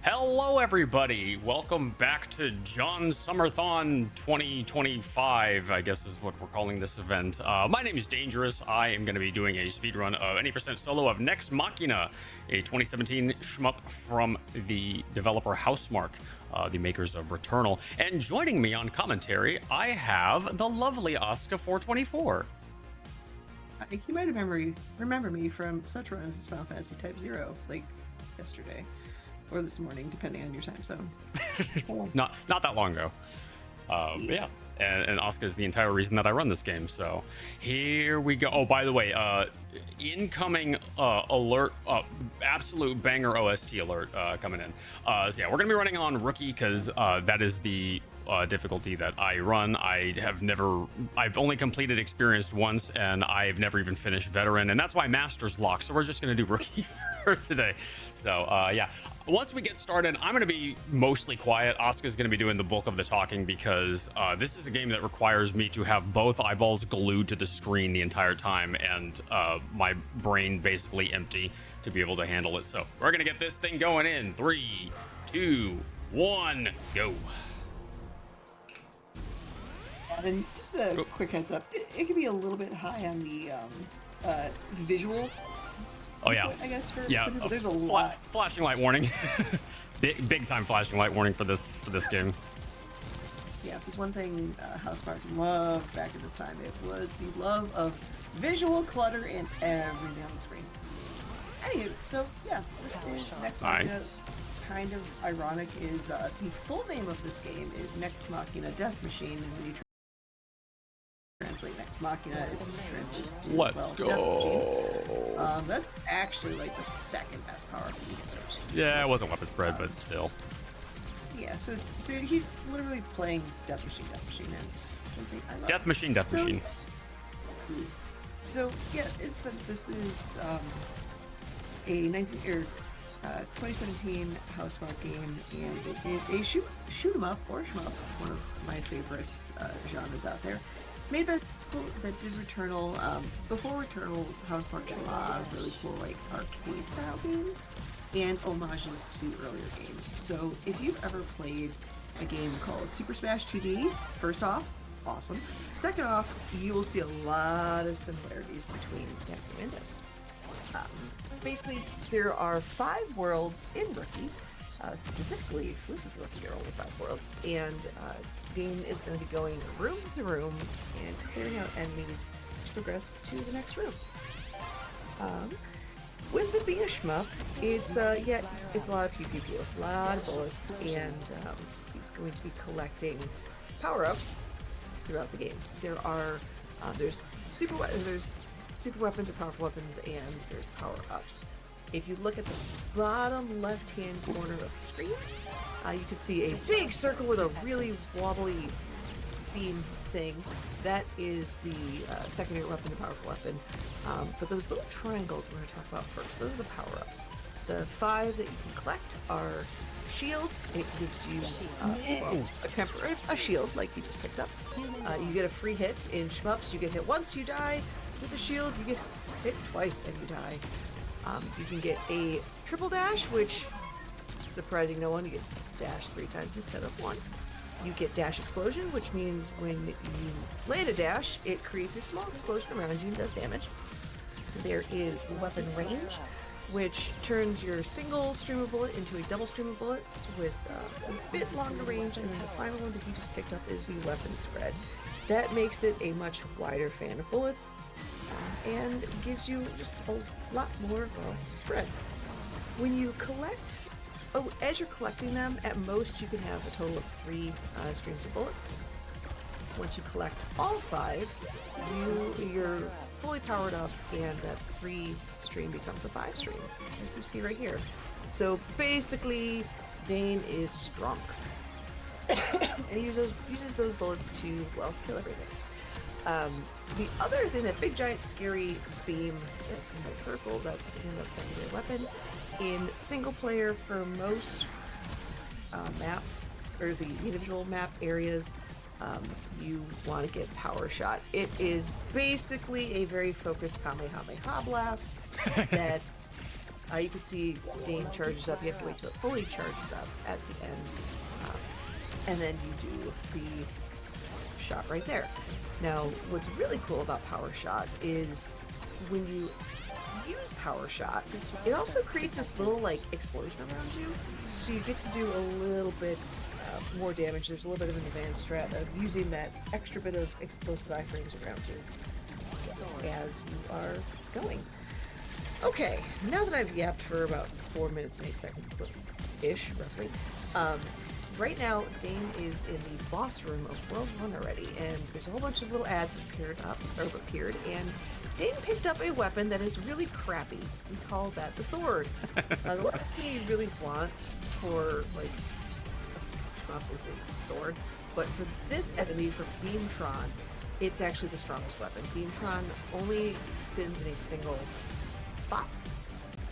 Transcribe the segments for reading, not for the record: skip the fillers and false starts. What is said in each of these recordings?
Hello, everybody. Welcome back to Jon Summer-thon 2025, I guess is what we're calling this event. My name is Danejerus. I am going to be doing a speedrun of any percent solo of Nex Machina, a 2017 shmup from the developer Housemarque, the makers of Returnal. And joining me on commentary, I have the lovely Asuka424. I think you might remember me from such runs as Final Fantasy Type 0, like yesterday. Or this morning, depending on your time zone. not that long ago. Yeah. And Asuka is the entire reason that I run this game. So here we go. Oh, by the way, incoming alert, absolute banger OST alert coming in. So yeah, we're gonna be running on Rookie because that is the difficulty that I run. I've only completed Experienced once, and I've never even finished Veteran, and that's my Master's lock. So we're just gonna do Rookie for today. So yeah, once we get started, I'm gonna be mostly quiet. Asuka's gonna be doing the bulk of the talking because this is a game that requires me to have both eyeballs glued to the screen the entire time, and my brain basically empty to be able to handle it. So we're gonna get this thing going in 3, 2, 1, go. And just a quick heads up, it can be a little bit high on the visual. Oh yeah, input, I guess for yeah. some people. There's a lot. Flashing light warning. big time flashing light warning for this game. Yeah, if there's one thing Housemarque loved back at this time, it was the love of visual clutter in everything on the screen. Anywho, so yeah, this is Nex Machina. Nice. Kind of ironic is the full name of this game is Nex Machina Death Machine, and when you translate Nex Machina, it translates to Let's go. Death Machine. That's actually like the second best power up in the universe. Yeah, it wasn't weapon spread, but still. Yeah, so he's literally playing Death Machine, and it's just something I love. Death Machine. So yeah, this is a 2017 Housemarque game, and it is a shoot 'em up or shmup, one of my favorite genres out there. Made by people that did Returnal. Before Returnal, Housemarque did a lot of really cool like arcade style games and homages to earlier games. So if you've ever played a game called Super Smash 2D, first off, awesome. Second off, you will see a lot of similarities between that game and this. Basically, there are 5 worlds in Rookie, specifically exclusive to Rookie. There are only 5 worlds, and game is going to be going room to room and clearing out enemies to progress to the next room. With it being a shmup, it's a lot of pew pew pew, a lot of bullets, and he's going to be collecting power-ups throughout the game. There's super weapons or powerful weapons, and there's power-ups. If you look at the bottom left-hand corner of the screen, you can see a big circle with a really wobbly beam thing. That is the secondary weapon, the powerful weapon. But those little triangles we're going to talk about first. Those are the power-ups. The 5 that you can collect are shield. It gives you a shield like you just picked up. You get a free hit in shmups. You get hit once, you die. With the shield, you get hit twice and you die. You can get a triple dash, which, surprising no one, you get dash 3 times instead of 1. You get dash explosion, which means when you land a dash, it creates a small explosion around you and does damage. There is weapon range, which turns your single stream of bullet into a double stream of bullets with a bit longer range, and then the final one that you just picked up is the weapon spread. That makes it a much wider fan of bullets, and gives you just a lot more spread. When you collect, as you're collecting them, at most you can have a total of 3 streams of bullets. Once you collect all 5, you're fully powered up, and that 3 stream becomes a 5 stream, as you see right here. So basically, Dane is strong. And he uses those bullets to, well, kill everything. The other thing, that big giant scary beam that's in that circle, that's that secondary weapon. In single player, for most map, or the individual map areas, you want to get Power Shot. It is basically a very focused Kamehameha blast that You can see Dane charges up. You have to wait till it fully charges up at the end. And then you do the shot right there. Now, what's really cool about Power Shot is when you use Power Shot, it also creates this little like explosion around you, so you get to do a little bit more damage. There's a little bit of an advanced strat of using that extra bit of explosive iframes around you as you are going. Okay, now that I've yapped for about 4 minutes and 8 seconds ish, roughly, right now Dane is in the boss room of World 1 already, and there's a whole bunch of little ads that appeared, and Dane picked up a weapon that is really crappy. We call that the sword. The one I see really want for, like, is a sword, but for this enemy, for Beamtron, it's actually the strongest weapon. Beamtron only spins in a single spot,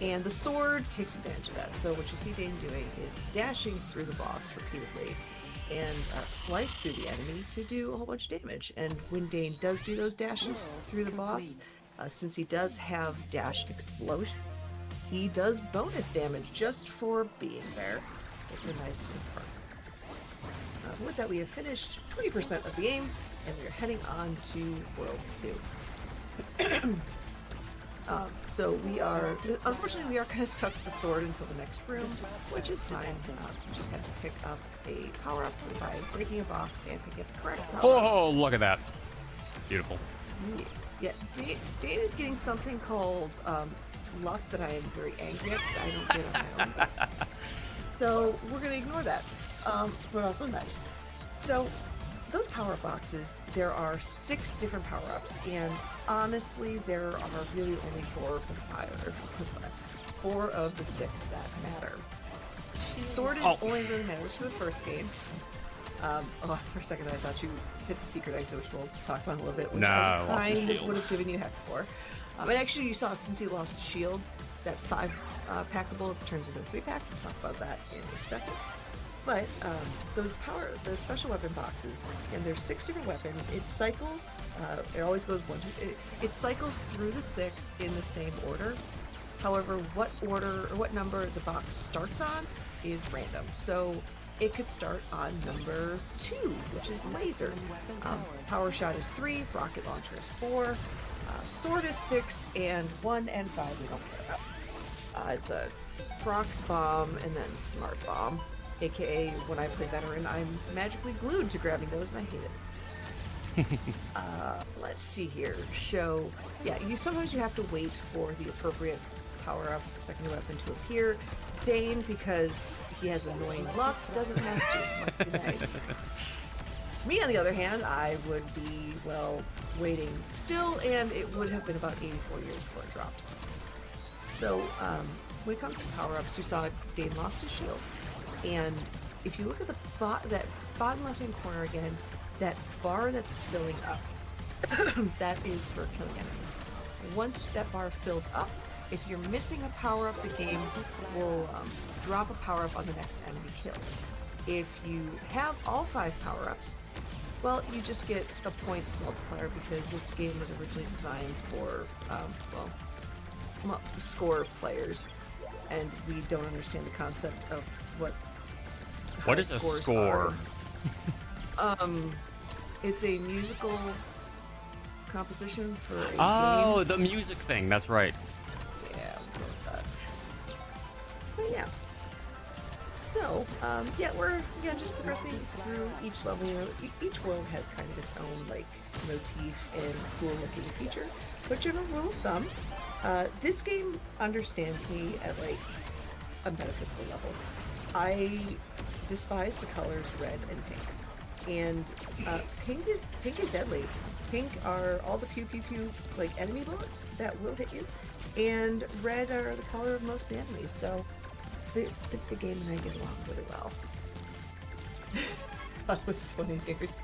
and the sword takes advantage of that. So what you see Dane doing is dashing through the boss repeatedly and slice through the enemy to do a whole bunch of damage. And when Dane does do those dashes through the boss, since he does have dash explosion, he does bonus damage just for being there. It's a nice little perk. With that, we have finished 20% of the game, and we are heading on to World 2. So we are, unfortunately, we are kind of stuck with the sword until the next room, which is fine. You just have to pick up a power-up by breaking a box and picking up the correct power-up. Oh, look at that. Beautiful. Yeah, Dane is getting something called luck that I am very angry at because I don't get on my own. So we're going to ignore that. But also nice. So those power boxes, there are 6 different power-ups, and honestly, there are really only 4 of the 4 of the 6 that matter. Sword only really matters for the first game. For a second I thought you hit the secret exit, which we'll talk about in a little bit, which I kind of would have given you heck for. And actually, you saw since he lost the shield, that 5 pack of bullets turns into a 3-pack. We'll talk about that in a second. But those special weapon boxes, and there's 6 different weapons. It cycles. It always goes 1, 2. It cycles through the 6 in the same order. However, what order or what number the box starts on is random. So it could start on number 2, which is laser. Power shot is 3. Rocket launcher is 4. Sword is 6, and 1 and 5 we don't care about. It's a prox bomb and then smart bomb. AKA, when I play veteran, I'm magically glued to grabbing those, and I hate it. Let's see here. So, yeah, sometimes you have to wait for the appropriate power-up or secondary weapon to appear. Dane, because he has annoying luck, doesn't have to. Must be nice. Me, on the other hand, I would be, well, waiting still, and it would have been about 84 years before it dropped. So, when it comes to power-ups, you saw Dane lost his shield. And if you look at that bottom left-hand corner again, that bar that's filling up, that is for killing enemies. Once that bar fills up, if you're missing a power-up, the game will drop a power-up on the next enemy killed. If you have all 5 power-ups, well, you just get a points multiplier because this game was originally designed for, score players, and we don't understand the concept of what is a score? It's a musical composition for a game. The music thing. That's right. Yeah, we'll go with that. But yeah. So, we're just progressing through each level. Each world has kind of its own like motif and cool-looking feature. But general rule of thumb, this game understands me at like a metaphysical level. I despise the colors red and pink, and pink is deadly. Pink are all the pew pew pew like enemy bullets that will hit you, and red are the color of most of the enemies. So the game and I get along really well. That was 20 years,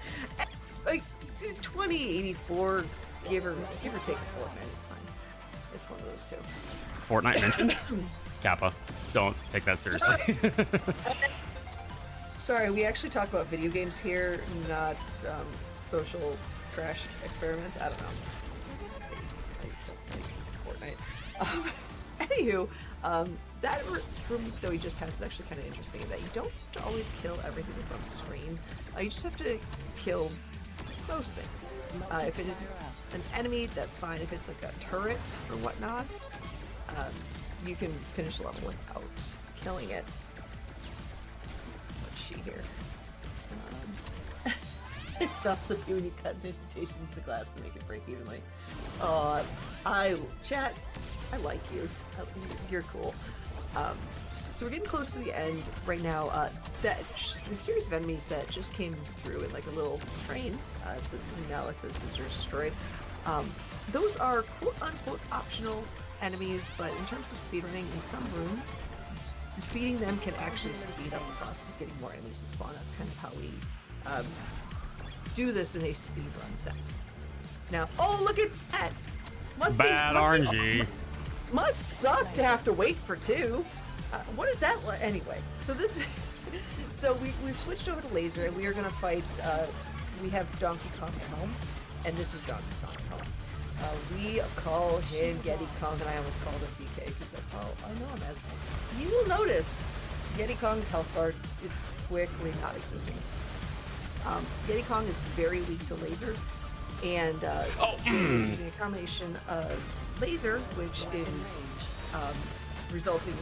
like 2084, give or take a fortnight. It's fine. It's one of those two. Fortnite mentioned. Kappa, don't take that seriously. Sorry, we actually talk about video games here, not social trash experiments. I don't know. Fortnite. Anywho, that room that we just passed is actually kind of interesting in that you don't have to always kill everything that's on the screen. You just have to kill most things. If it is an enemy, that's fine. If it's like a turret or whatnot, you can finish the level without killing it. Let's see here. It's also when you cut an indentation into the glass to make it break evenly. Chat, I like you. You're cool. So we're getting close to the end right now. The series of enemies that just came through in like a little train. Now it's a visitor's destroyed. Those are quote unquote optional enemies, but in terms of speedrunning, in some rooms, defeating them can actually speed up the process of getting more enemies to spawn. That's kind of how we do this in a speedrun sense. Now, oh look at that! Must RNG. Must suck to have to wait for 2. What is that? Anyway, so we've switched over to laser, and we are gonna fight. We have Donkey Kong at home, and this is Donkey Kong at home. We call him Yeti Kong, and I almost called him BK because that's how I know him as. You will notice Yeti Kong's health bar is quickly not existing. Yeti Kong is very weak to laser, and is using a combination of laser, which is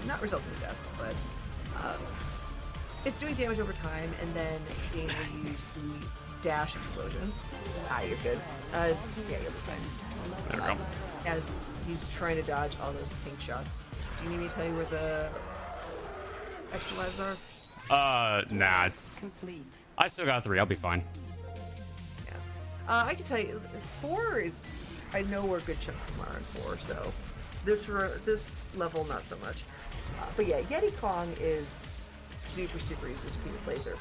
not resulting in death, but it's doing damage over time, and then Dane will use the dash explosion. You're good. Yeah, you'll be fine. There we go. As he's trying to dodge all those pink shots. Do you need me to tell you where the extra lives are? Nah, I still got 3. I'll be fine. Yeah. I can tell you, 4 is... I know where a good chunk of them are in 4, so... This level, not so much. But yeah, Yeti Kong is super easy to defeat with laser.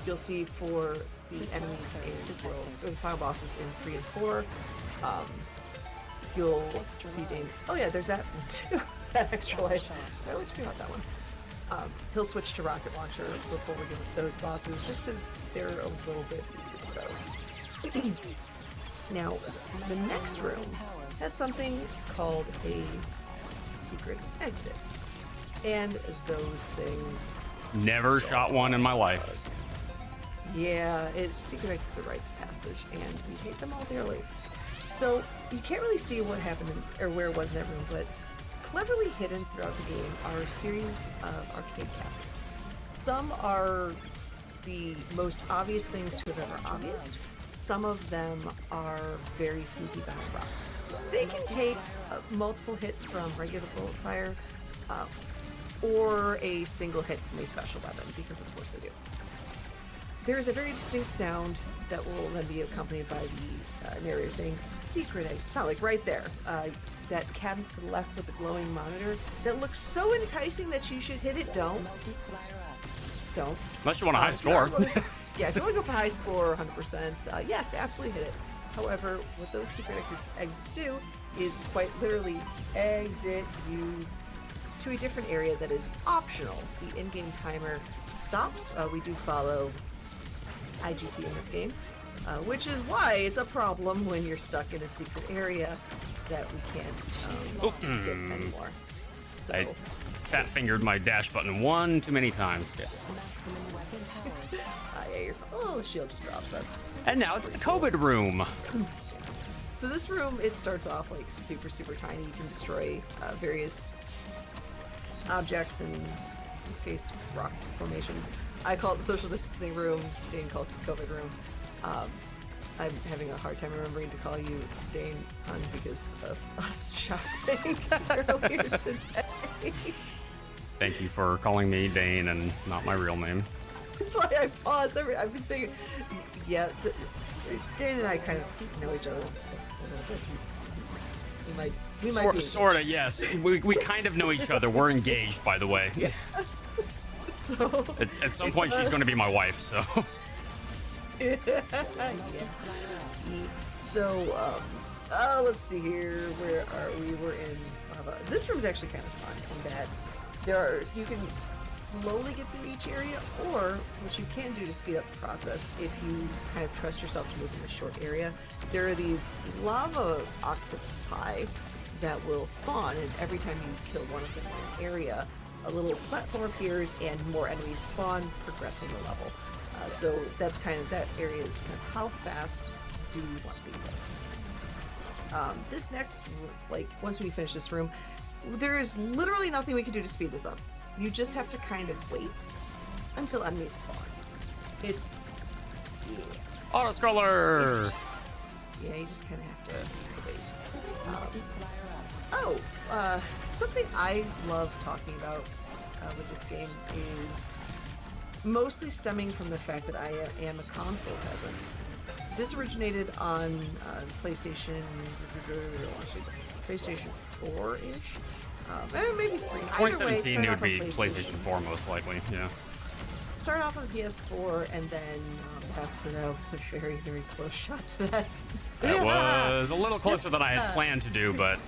You'll see for the enemies in Worlds, or the final bosses in 3 and 4, you'll see Dane. Oh yeah, there's that one too. That extra life. I always forget about that one. He'll switch to rocket launcher before we get to those bosses, just because they're a little bit weaker to those. Now, the next room has something called a secret exit. And those things... Never shot one in my life. Yeah, secret exits are rites of passage, and we hate them all dearly. So, you can't really see what happened or where it was in that room, but cleverly hidden throughout the game are a series of arcade cabinets. Some are the most obvious things to have ever obvious. Some of them are very sneaky behind rocks. They can take multiple hits from regular bullet fire, or a single hit from a special weapon, because of course they do. There is a very distinct sound that will then be accompanied by the narrator saying, "Secret exit." Not like right there. That cabinet to the left with the glowing monitor that looks so enticing that you should hit it. Don't. Unless you want a high score. Yeah, if you want to go for high score, 100%, yes, absolutely hit it. However, what those secret exits do is quite literally exit you to a different area that is optional. The in-game timer stops. We do follow IGT in this game, which is why it's a problem when you're stuck in a secret area that we can't get anymore. So, I fat-fingered my dash button one too many times. Okay. yeah, the shield just drops. And now it's the COVID room. So this room, it starts off like super tiny. You can destroy various objects, in this case, rock formations. I call it the social distancing room. Dane calls it the COVID room. I'm having a hard time remembering to call you Dane Hun because of us shopping earlier today. Thank you for calling me Dane and not my real name. That's why I pause. I've been saying, yeah, Dane and I kind of know each other a little bit. We might be sort of, yes. We kind of know each other. We're engaged, by the way. Yeah. So at some point, she's going to be my wife, so. Yeah. So, let's see here. Where are we? We're in lava. This room's actually kind of fun in that you can slowly get through each area, or what you can do to speed up the process if you kind of trust yourself to move in a short area. There are these lava octopi that will spawn, and every time you kill one of them in an area, a little platform appears and more enemies spawn, progressing the level. So that's kind of, that area is kind of how fast do you want to beat this? This next, like, once we finish this room, there is literally nothing we can do to speed this up. You just have to kind of wait until enemies spawn. It's... yeah. Auto-scroller! Yeah, you just kind of have to wait. Something I love talking about with this game is mostly stemming from the fact that I am a console peasant. This originated on PlayStation 4-ish? Maybe 3. 2017 would be PlayStation 4 most likely, yeah. Started off on PS4, and then after that was a very, very close shot to that. It was a little closer than I had planned to do, but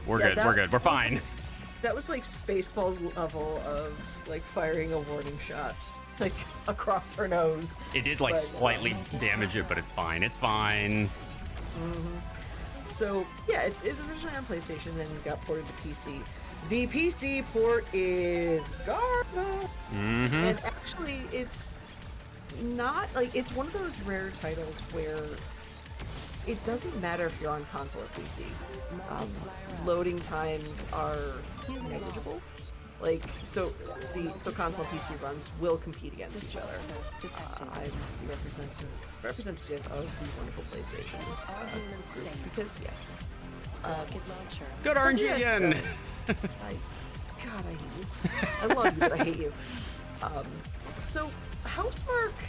we're good, we're fine. That was like Spaceballs level of like firing a warning shot like across her nose. It did like slightly damage it, but it's fine. It's fine. Mm-hmm. So yeah, it's originally on PlayStation, then it got ported to PC. The PC port is garbage. Mm-hmm. And actually, it's not like, it's one of those rare titles where it doesn't matter if you're on console or PC. Loading times are negligible. Like, so console and PC runs will compete against each other. I'm representative of the wonderful PlayStation group because yes. Good RNG again. God, I hate you. I love you, but I hate you. So Housemarque,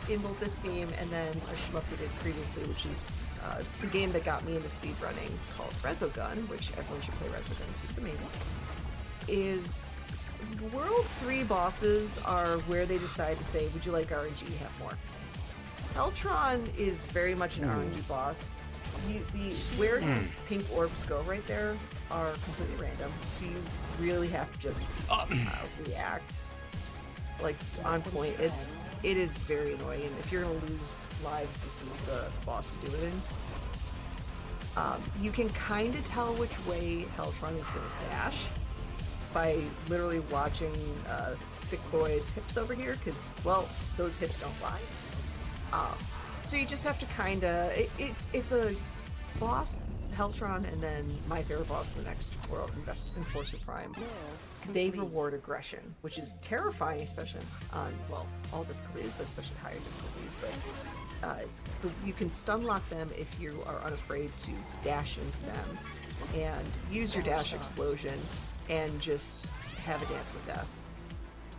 in both this game and then a shmup we did previously, which is the game that got me into speedrunning, called Resogun, which everyone should play Resogun. It's amazing. Is World 3 bosses are where they decide to say, would you like RNG? Have more. Heltron is very much an RNG boss. Where his pink orbs go right there are completely random, so you really have to just react like on point. It is very annoying, and if you're gonna lose lives, this is the boss to do it in. You can kind of tell which way Heltron is gonna dash by literally watching Thick Boy's hips over here, because, well, those hips don't lie. So you just have to kind of... It's a boss, Heltron, and then my favorite boss in the next world, Enforcer Prime. They reward aggression, which is terrifying, especially on, well, all difficulties, but especially higher difficulties. But you can stun lock them if you are unafraid to dash into them and use your dash explosion and just have a dance with death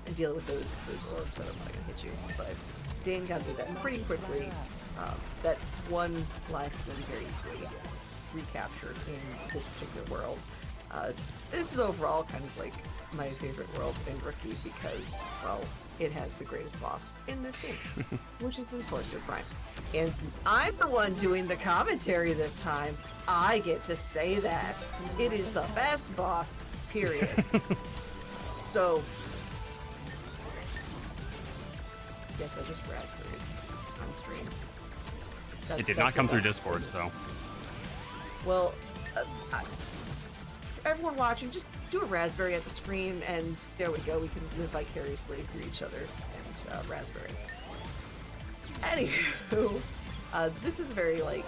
and deal with those orbs that are probably gonna hit you. But Dane got through that pretty quickly. That one life is going to be very easily recaptured in this particular world. This is overall kind of like my favorite world in Rookie because, well, it has the greatest boss in this game, which is Enforcer Prime. And since I'm the one doing the commentary this time, I get to say that. It is the best boss, period. So, yes, I just raspberry on stream. It did not come through Discord, so. Well, everyone watching, just do a raspberry at the screen, and there we go. We can live vicariously through each other and raspberry. Anywho, this is very like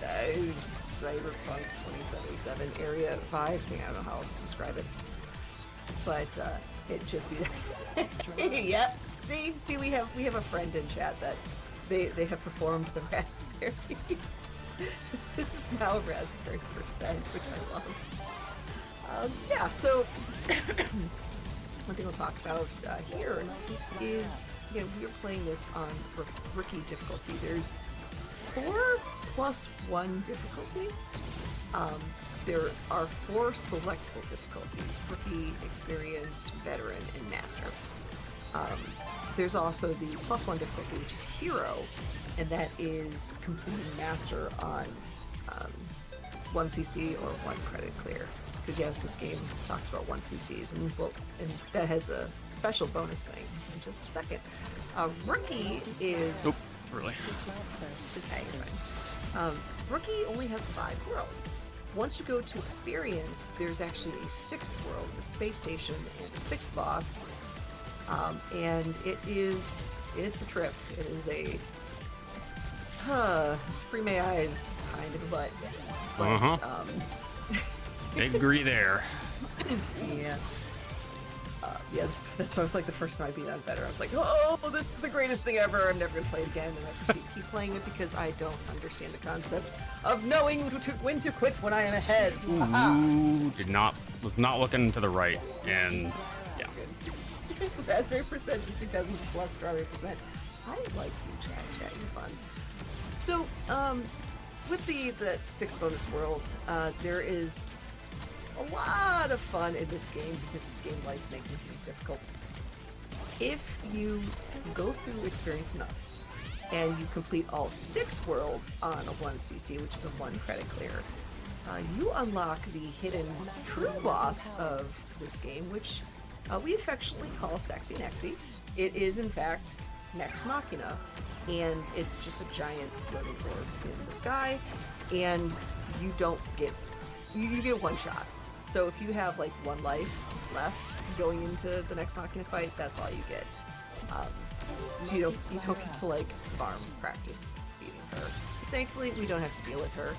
cyberpunk 2077 area vibe. I don't know how else to describe it, but it just be. Yep. See, we have a friend in chat that they have performed the raspberry. This is now raspberry percent, which I love. Yeah, so one thing we'll talk about here is, you know, we're playing this on Rookie difficulty. There's 4+1 difficulty. There are 4 selectable difficulties: Rookie, Experience, Veteran, and Master. There's also the +1 difficulty, which is Hero, and that is completing Master on 1cc or 1 credit clear. Because yes, this game talks about 1cc's, and that has a special bonus thing in just a second. Rookie is really. Hey, you're fine. Rookie only has 5 worlds. Once you go to experience, there's actually a 6th world, the space station, and a 6th boss. And it's a trip. It is a spray my eyes kind of a butt. But, I agree there. yeah. Yeah, that's why I was like the first time I beat on better. I was like, oh, this is the greatest thing ever. I'm never going to play it again. And I proceed to keep playing it because I don't understand the concept of knowing when to quit when I am ahead. Ooh, was not looking to the right. And yeah. Raspberry percent just 2000 plus strawberry percent. I like you, chat. You're fun. So, with the 6 bonus world, there is a lot of fun in this game because this game likes making things difficult. If you go through experience enough and you complete all 6 worlds on a 1cc, which is a 1 credit clear, you unlock the hidden true boss of this game, which we affectionately call Sexy Nexy. It is in fact Nex Machina, and it's just a giant floating orb in the sky, and you don't get you get 1 shot. So if you have like 1 life left going into the Nex Machina fight, that's all you get. So you don't get to like farm practice beating her. Thankfully, we don't have to deal with her.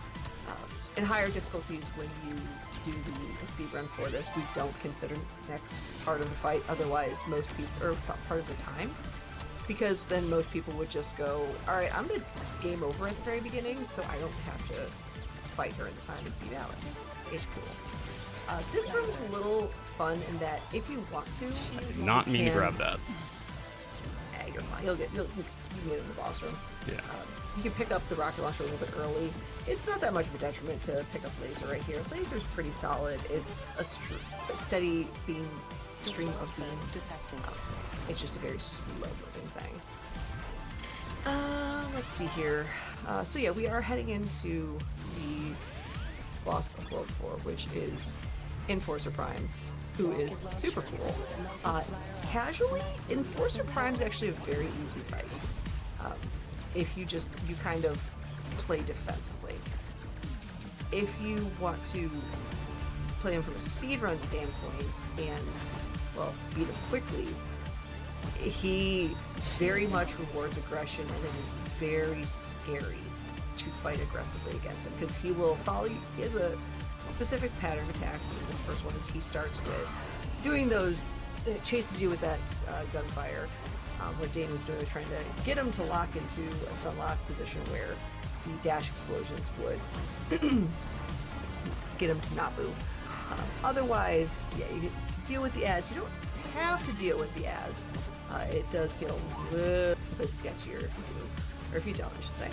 In higher difficulties, when you do the speed run for this, we don't consider Nex part of the fight. Otherwise, most people, or part of the time, because then most people would just go, all right, I'm gonna game over at the very beginning, so I don't have to fight her in the time and beat out. It's cool. This room is a little fun in that if you want to, I did not mean to grab that. Yeah, you're fine. You can get in the boss room. Yeah. You can pick up the rocket launcher a little bit early. It's not that much of a detriment to pick up laser right here. Laser's pretty solid. It's a steady stream of beam detected. It's just a very slow moving thing. Let's see here. So yeah, we are heading into the boss of World 4, which is Enforcer Prime, who is super cool. Casually, Enforcer Prime is actually a very easy fight. If you kind of play defensively. If you want to play him from a speedrun standpoint and, well, beat him quickly, he very much rewards aggression, and it is very scary to fight aggressively against him because he will follow you. He has a specific pattern of attacks, and this first one is he starts with doing those, it chases you with that gunfire. What Dane was doing was trying to get him to lock into a sunlock position where the dash explosions would get him to not move. Otherwise, yeah, you can deal with the ads. You don't have to deal with the ads. It does get a little bit sketchier if you do, or if you don't, I should say.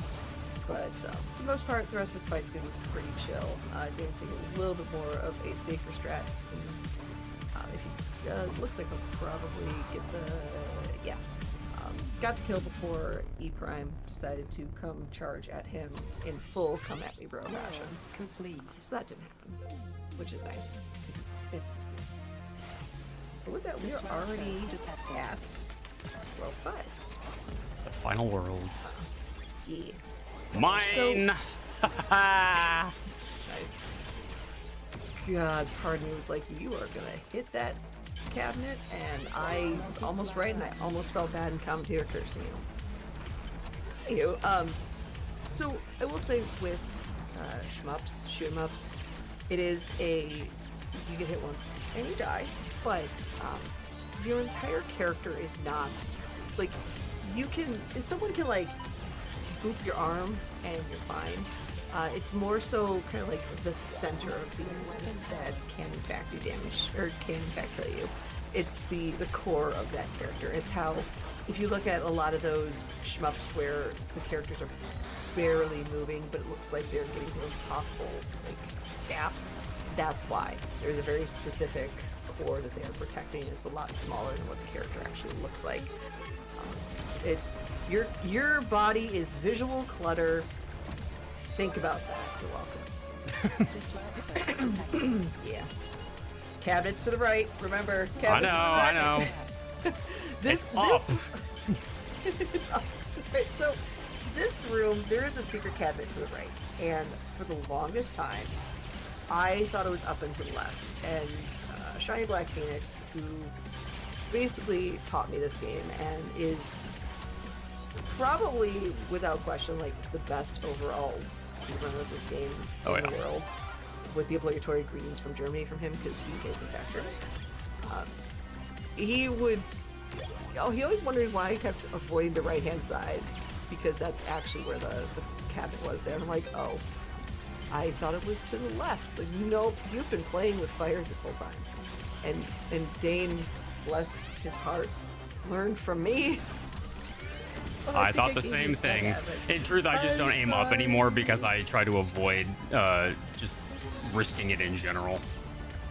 But for the most part, the rest of this fight's going to be pretty chill. Dane's taking a little bit more of a safer strat. Looks like he'll probably get the, got the kill before E Prime decided to come charge at him in full come at me bro fashion. Complete. So that didn't happen, which is nice. It's easy. But with that, we are already at World 5. The final world. Yeah. Mine! So, nice. God, part of me was like, you are gonna hit that cabinet, and I was almost right, and I almost felt bad in commentator cursing you. Anywho, so I will say with shmups, shoot 'em ups, it is you get hit once and you die, but your entire character is not like if someone can like boop your arm and you're fine. It's more so kind of like the center of the weapon that can in fact do damage, or can in fact kill you. It's the core of that character. It's how, if you look at a lot of those shmups where the characters are barely moving, but it looks like they're getting those possible like gaps, that's why. There's a very specific core that they are protecting. It's a lot smaller than what the character actually looks like. It's your body is visual clutter. Think about that. You're welcome. Yeah. Cabinets to the right. Remember, cabinets to the right. I know. This up. it's up to the right. So this room, there is a secret cabinet to the right, and for the longest time, I thought it was up and to the left. And Shiny Black Phoenix, who basically taught me this game and is probably, without question, like the best overall speedrunner of this game in the world, with the obligatory greetings from Germany from him because he came from back Germany. He would, he always wondered why I kept avoiding the right-hand side because that's actually where the cabinet was there. And I'm like, oh, I thought it was to the left. Like, you've been playing with fire this whole time. And Dane, bless his heart, learned from me. I thought the same thing. In truth, I just don't aim up anymore because I try to avoid just risking it in general.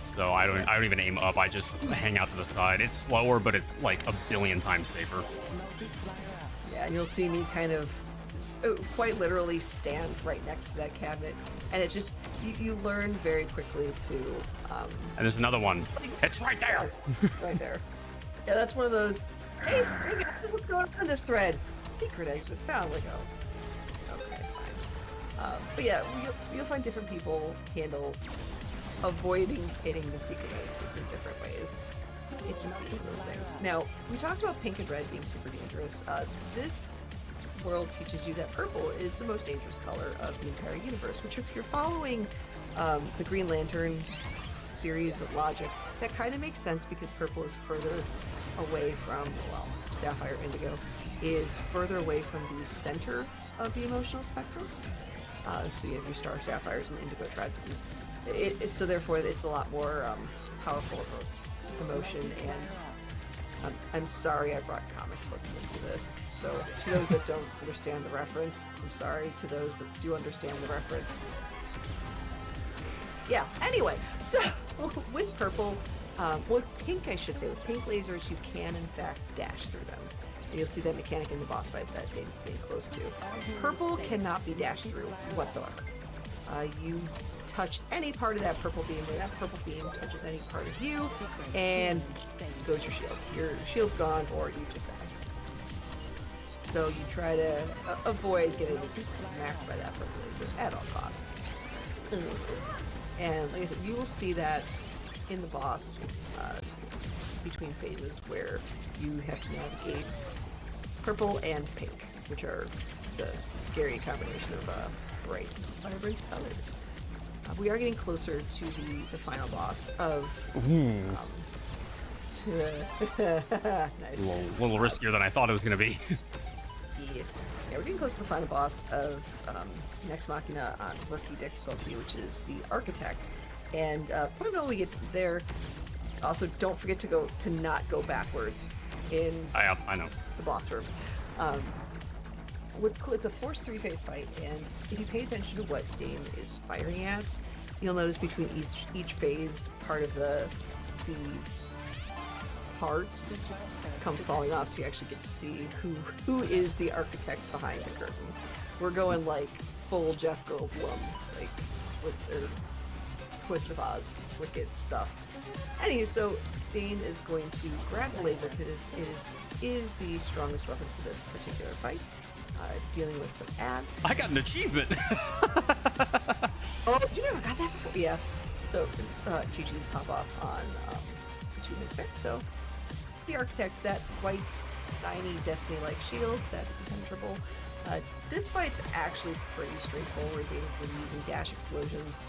So I don't even aim up. I just hang out to the side. It's slower, but it's like a billion times safer. Yeah, and you'll see me kind of quite literally stand right next to that cabinet, and it just you learn very quickly to. And there's another one. It's right there. Right there. Yeah, that's one of those. Hey guys, what's going on in this thread? Secret exit found. Like, oh, okay, fine. But yeah, you'll find different people handle avoiding hitting the secret exits in different ways. It just be one of those things. Now, we talked about pink and red being super dangerous. This world teaches you that purple is the most dangerous color of the entire universe, which if you're following the Green Lantern series of logic, that kind of makes sense because purple is further away from, well, Sapphire Indigo is further away from the center of the emotional spectrum. So you have your Star Sapphires and Indigo tribes. So therefore it's a lot more powerful of emotion, and I'm sorry I brought comic books into this. So to those that don't understand the reference, I'm sorry. To those that do understand the reference, yeah. Anyway, so with purple, with pink, I should say, with pink lasers, you can in fact dash through them. And you'll see that mechanic in the boss fight that Dane's getting close to. Purple cannot be dashed through whatsoever. You touch any part of that purple beam, when that purple beam touches any part of you, and goes your shield. Your shield's gone, or you just die. So you try to avoid getting smacked by that purple laser at all costs. And like I said, you will see that in the boss between phases where you have to navigate purple and pink, which are the scary combination of bright, vibrant colors. We are getting closer to the final boss of. Nice. A little riskier than I thought it was going to be. Yeah, we're getting close to the final boss of Nex Machina on rookie difficulty, which is the Architect. And when we get there, also don't forget to not go backwards in I know. the boss room. What's cool, it's a forced 3-phase fight, and if you pay attention to what Dane is firing at, you'll notice between each phase, part of the parts come falling off, so you actually get to see who is the architect behind the curtain. We're going like full Jeff Goldblum, like with their Twist of Oz, wicked stuff. Anyway, so Dane is going to grab the laser because it is the strongest weapon for this particular fight. Dealing with some ads. I got an achievement. Oh, you never got that before? Yeah. So, GG's pop off on achievements there. So, the Architect, that white, shiny, Destiny-like shield that is impenetrable. This fight's actually pretty straightforward. Dane's been using dash explosions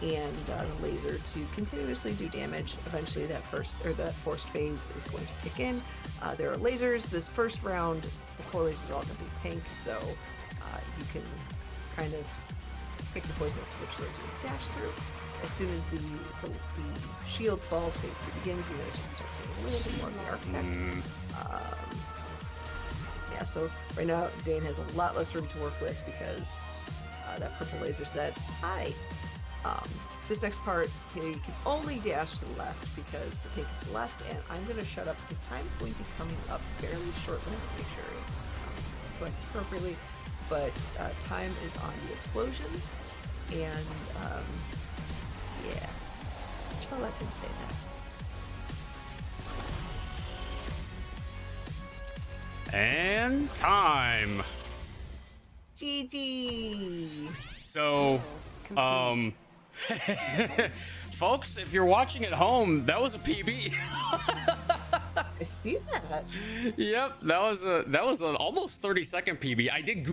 and the laser to continuously do damage. Eventually, that forced phase is going to kick in. There are lasers. This first round, the 4 lasers are all going to be pink, so you can kind of pick the poison as to which laser you dash through. As soon as the shield falls, phase 2 begins. You notice you can start seeing a little bit more of the Architect. Yeah, so right now Dane has a lot less room to work with because that purple laser said, "Hi." This next part, you can only dash to the left because the pink is to the left, and I'm going to shut up because time is going to be coming up fairly shortly to make sure it's going appropriately. But time is on the explosion, and yeah, I'll let him say that. And time. GG. So, Complete. folks, if you're watching at home, that was a PB. I see that. Yep, that was an almost 30-second PB. I did